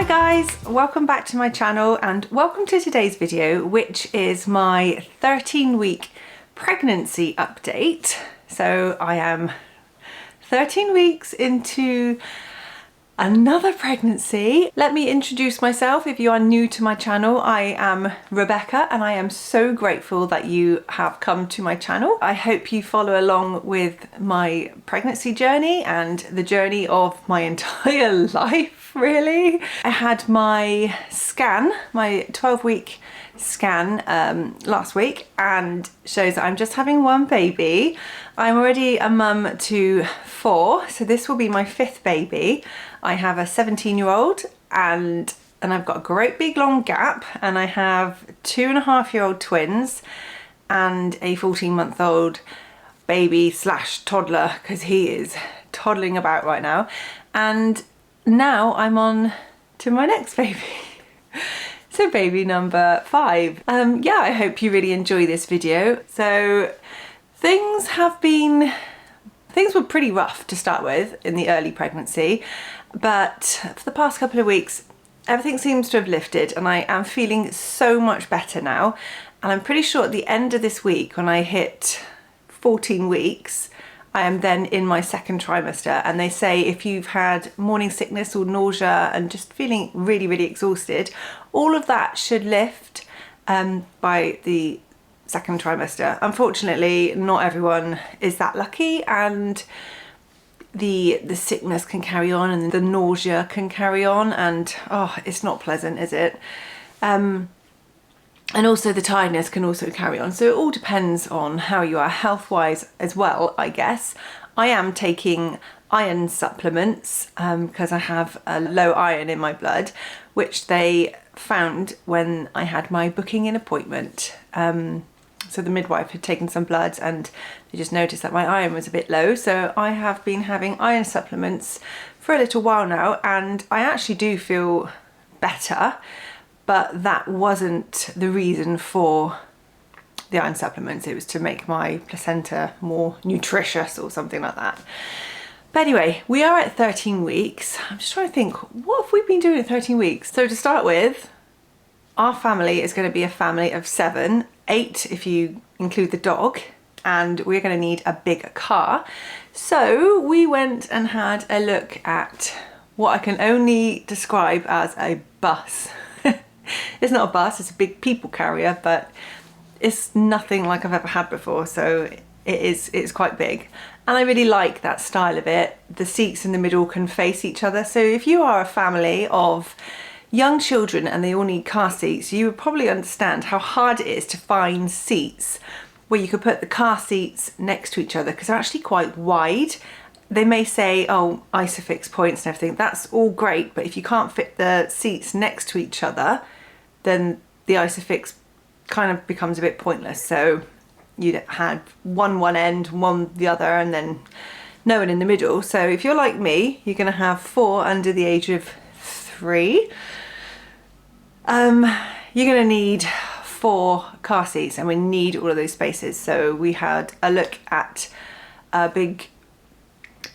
Hi guys, welcome back to my channel and welcome to today's video, which is my 13-week pregnancy update. So I am 13 weeks into another pregnancy. Let me introduce myself if you are new to my channel. I am Rebecca and I am so grateful that you have come to my channel. I hope you follow along with my pregnancy journey and the journey of my entire life, really. I had my scan, my 12-week scan last week, and shows that I'm just having one baby. I'm already a mum to 4, so this will be my 5th baby. I have a 17-year-old and I've got a great big long gap, and I have 2.5-year-old twins and a 14-month-old baby slash toddler, because he is toddling about right now. And now I'm on to my next baby. So baby number 5. Yeah, I hope you really enjoy this video. So things were pretty rough to start with in the early pregnancy, but for the past couple of weeks everything seems to have lifted and I am feeling so much better now. And I'm pretty sure at the end of this week, when I hit 14 weeks, I am then in my 2nd trimester, and they say if you've had morning sickness or nausea and just feeling really, really exhausted, all of that should lift by the 2nd trimester. Unfortunately, not everyone is that lucky, and the sickness can carry on and the nausea can carry on, and oh, it's not pleasant, is it? And also the tiredness can also carry on. So it all depends on how you are health-wise as well, I guess. I am taking iron supplements because I have a low iron in my blood, which they found when I had my booking in appointment. So the midwife had taken some bloods and they just noticed that my iron was a bit low. So I have been having iron supplements for a little while now, and I actually do feel better. But that wasn't the reason for the iron supplements. It was to make my placenta more nutritious or something like that. But anyway, we are at 13 weeks. I'm just trying to think, what have we been doing at 13 weeks? So to start with, our family is going to be a family of 7, 8 if you include the dog, and we're going to need a big car. So we went and had a look at what I can only describe as a bus. It's not a bus, it's a big people carrier, but it's nothing like I've ever had before, so it's quite big. And I really like that style of it. The seats in the middle can face each other, so if you are a family of young children and they all need car seats, you would probably understand how hard it is to find seats where you could put the car seats next to each other, because they're actually quite wide. They may say, oh, Isofix points and everything, that's all great, but if you can't fit the seats next to each other, then the Isofix kind of becomes a bit pointless. So you'd had one end, one the other, and then no one in the middle. So if you're like me, you're going to have 4 under the age of 3. You're going to need 4 car seats, and we need all of those spaces. So we had a look at a big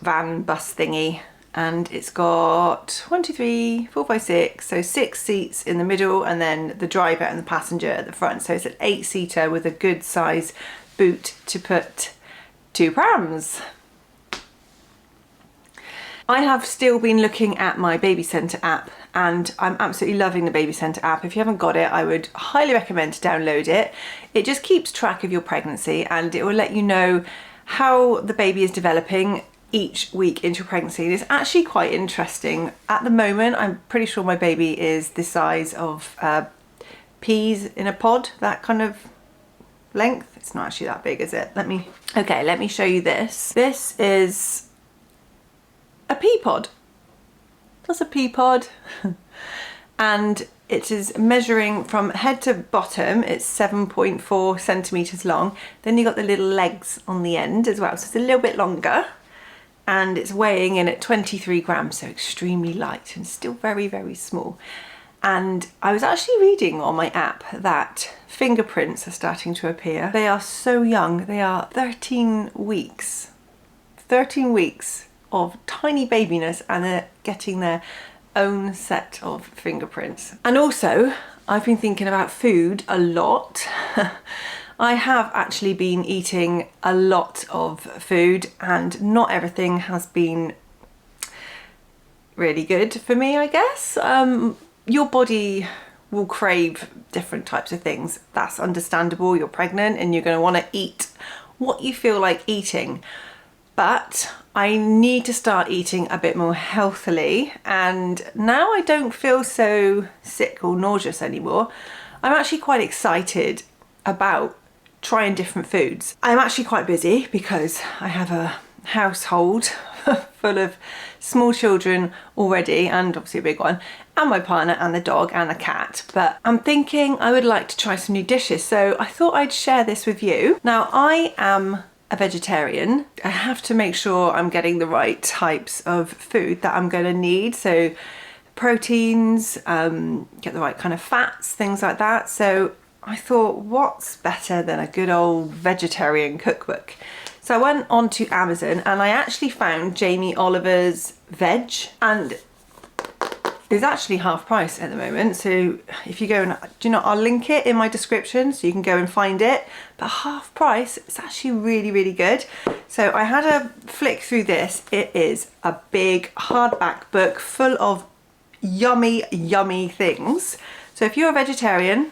van bus thingy, and it's got 1, 2, 3, 4, 5, 6, so 6 seats in the middle, and then the driver and the passenger at the front. So it's an 8-seater with a good size boot to put 2 prams. I have still been looking at my Baby Centre app, and I'm absolutely loving the Baby Centre app. If you haven't got it, I would highly recommend to download it. It just keeps track of your pregnancy, and it will let you know how the baby is developing each week into pregnancy. It's actually quite interesting. At the moment, I'm pretty sure my baby is the size of peas in a pod, that kind of length. It's not actually that big, is it? Let me show you this. This is a pea pod. That's a pea pod. And it is measuring from head to bottom. It's 7.4 centimeters long. Then you got the little legs on the end as well, so it's a little bit longer. And it's weighing in at 23 grams, so extremely light and still very, very small. And I was actually reading on my app that fingerprints are starting to appear. They are so young. They are 13 weeks. 13 weeks of tiny babiness, and they're getting there own set of fingerprints. And also, I've been thinking about food a lot. I have actually been eating a lot of food, and not everything has been really good for me, I guess. Your body will crave different types of things. That's understandable. You're pregnant and you're going to want to eat what you feel like eating. But I need to start eating a bit more healthily, and now I don't feel so sick or nauseous anymore. I'm actually quite excited about trying different foods. I'm actually quite busy because I have a household full of small children already, and obviously a big one, and my partner and the dog and a cat. But I'm thinking I would like to try some new dishes, so I thought I'd share this with you. Now, I am a vegetarian. I have to make sure I'm getting the right types of food that I'm going to need, so proteins, get the right kind of fats, things like that. So I thought, what's better than a good old vegetarian cookbook? So I went onto Amazon and I actually found Jamie Oliver's veg, and it's actually half price at the moment. So if you go and, do you know, I'll link it in my description so you can go and find it. But half price, it's actually really, really good. So I had a flick through this. It is a big hardback book full of yummy, yummy things. So if you're a vegetarian,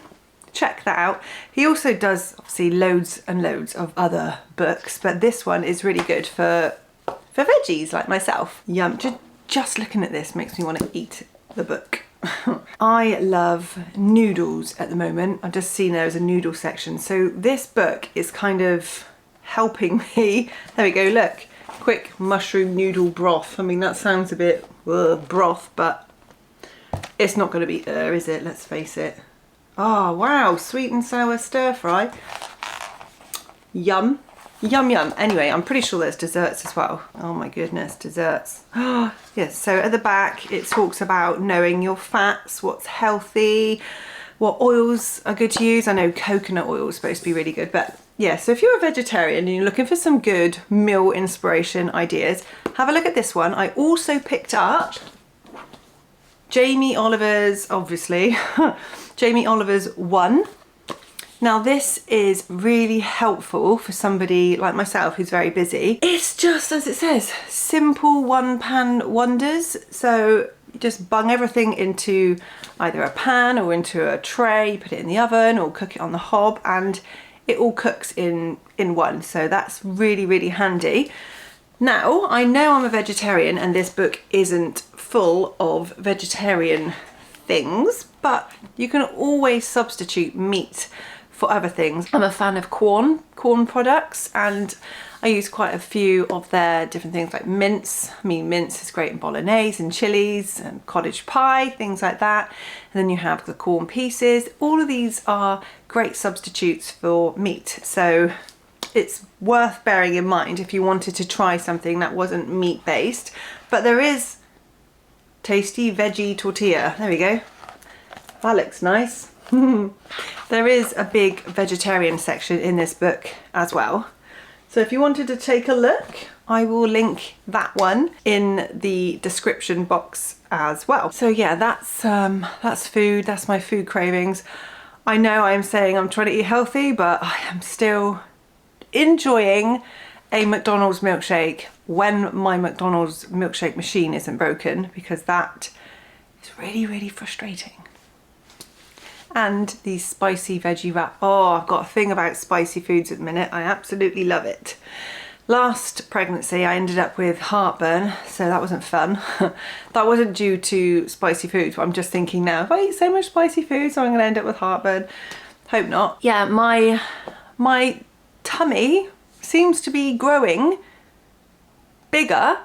check that out. He also does obviously loads and loads of other books, but this one is really good for veggies like myself. Yum. Just looking at this makes me want to eat the book. I love noodles at the moment. I've just seen there's a noodle section. So this book is kind of helping me. There we go, look. Quick mushroom noodle broth. I mean, that sounds a bit broth, but it's not going to be is it? Let's face it. Oh, wow, sweet and sour stir fry. Yum. Yum, yum. Anyway, I'm pretty sure there's desserts as well. Oh my goodness, desserts. Oh, yes, so at the back, it talks about knowing your fats, what's healthy, what oils are good to use. I know coconut oil is supposed to be really good, but yeah, so if you're a vegetarian and you're looking for some good meal inspiration ideas, have a look at this one. I also picked up Jamie Oliver's, obviously, Jamie Oliver's One. Now this is really helpful for somebody like myself who's very busy. It's just, as it says, simple one-pan wonders. So you just bung everything into either a pan or into a tray, put it in the oven or cook it on the hob, and it all cooks in one. So that's really, really handy. Now, I know I'm a vegetarian and this book isn't full of vegetarian things, but you can always substitute meat for other things. I'm a fan of corn products, and I use quite a few of their different things like mince. I mean, mince is great in bolognese and chilies and cottage pie, things like that. And then you have the corn pieces. All of these are great substitutes for meat. So it's worth bearing in mind if you wanted to try something that wasn't meat based. But there is tasty veggie tortilla. There we go. That looks nice. There is a big vegetarian section in this book as well. So if you wanted to take a look, I will link that one in the description box as well. So yeah, that's food. That's my food cravings. I know I'm saying I'm trying to eat healthy, but I am still enjoying a McDonald's milkshake when my McDonald's milkshake machine isn't broken, because that is really, really frustrating. And the spicy veggie wrap. Oh, I've got a thing about spicy foods at the minute. I absolutely love it. Last pregnancy, I ended up with heartburn, so that wasn't fun. That wasn't due to spicy foods, but I'm just thinking now, if I eat so much spicy food, so I'm gonna end up with heartburn. Hope not. Yeah, my tummy seems to be growing bigger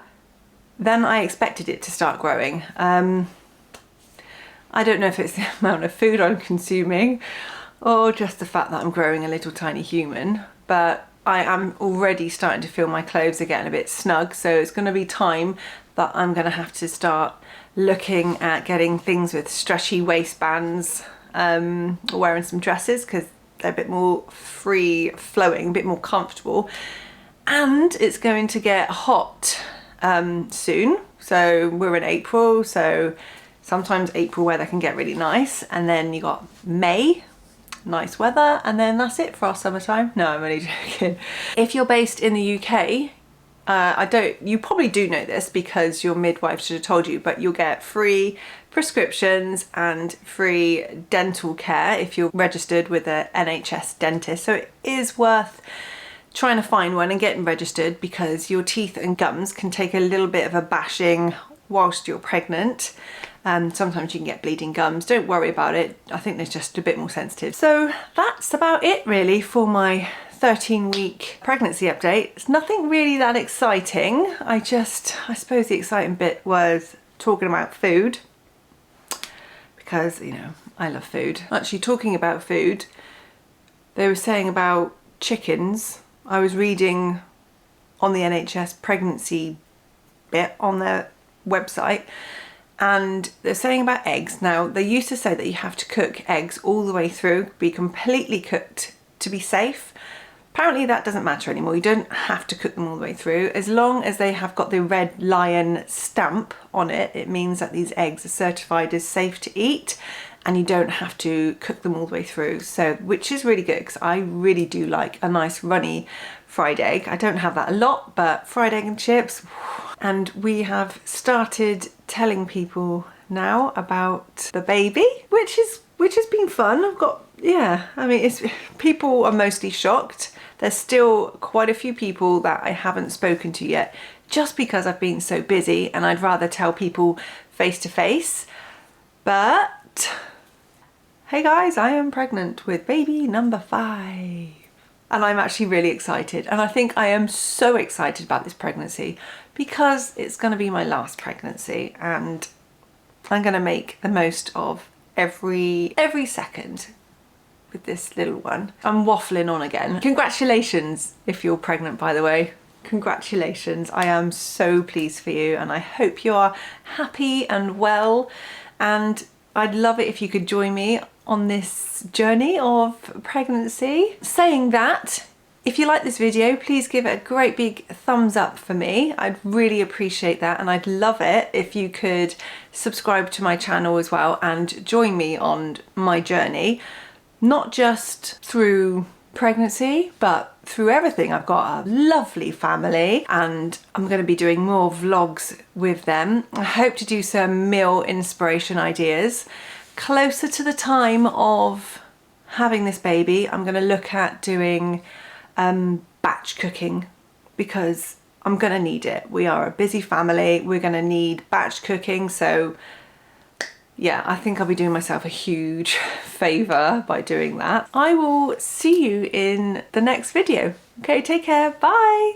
than I expected it to start growing. I don't know if it's the amount of food I'm consuming or just the fact that I'm growing a little tiny human, but I am already starting to feel my clothes are getting a bit snug, so it's going to be time that I'm going to have to start looking at getting things with stretchy waistbands, wearing some dresses because they're a bit more free flowing, a bit more comfortable. And it's going to get hot soon, so we're in April, so Sometimes April weather can get really nice, and then you got May, nice weather, and then that's it for our summertime. No, I'm only joking. If you're based in the UK, you probably do know this because your midwife should have told you, but you'll get free prescriptions and free dental care if you're registered with an NHS dentist. So it is worth trying to find one and getting registered, because your teeth and gums can take a little bit of a bashing whilst you're pregnant. Sometimes you can get bleeding gums. Don't worry about it. I think they're just a bit more sensitive. So that's about it really for my 13-week pregnancy update. It's nothing really that exciting. I suppose the exciting bit was talking about food, because, you know, I love food. Actually, talking about food, they were saying about chickens. I was reading on the NHS pregnancy bit on their website, and they're saying about eggs. Now, they used to say that you have to cook eggs all the way through, be completely cooked to be safe. Apparently that doesn't matter anymore. You don't have to cook them all the way through. As long as they have got the Red Lion stamp on it, it means that these eggs are certified as safe to eat, and you don't have to cook them all the way through. So, which is really good, because I really do like a nice runny fried egg. I don't have that a lot, but fried egg and chips. And we have started telling people now about the baby, which has been fun. People are mostly shocked. There's still quite a few people that I haven't spoken to yet, just because I've been so busy and I'd rather tell people face to face. But hey guys, I am pregnant with baby number 5. And I'm actually really excited. And I think I am so excited about this pregnancy because it's going to be my last pregnancy, and I'm going to make the most of every second with this little one. I'm waffling on again. Congratulations if you're pregnant, by the way. Congratulations. I am so pleased for you, and I hope you are happy and well, and I'd love it if you could join me on this journey of pregnancy. Saying that, if you like this video, please give it a great big thumbs up for me. I'd really appreciate that, and I'd love it if you could subscribe to my channel as well and join me on my journey, not just through pregnancy, but through everything. I've got a lovely family, and I'm going to be doing more vlogs with them. I hope to do some meal inspiration ideas. Closer to the time of having this baby, I'm going to look at doing batch cooking, because I'm going to need it. We are a busy family. We're going to need batch cooking. So yeah, I think I'll be doing myself a huge favour by doing that. I will see you in the next video. Okay, take care. Bye.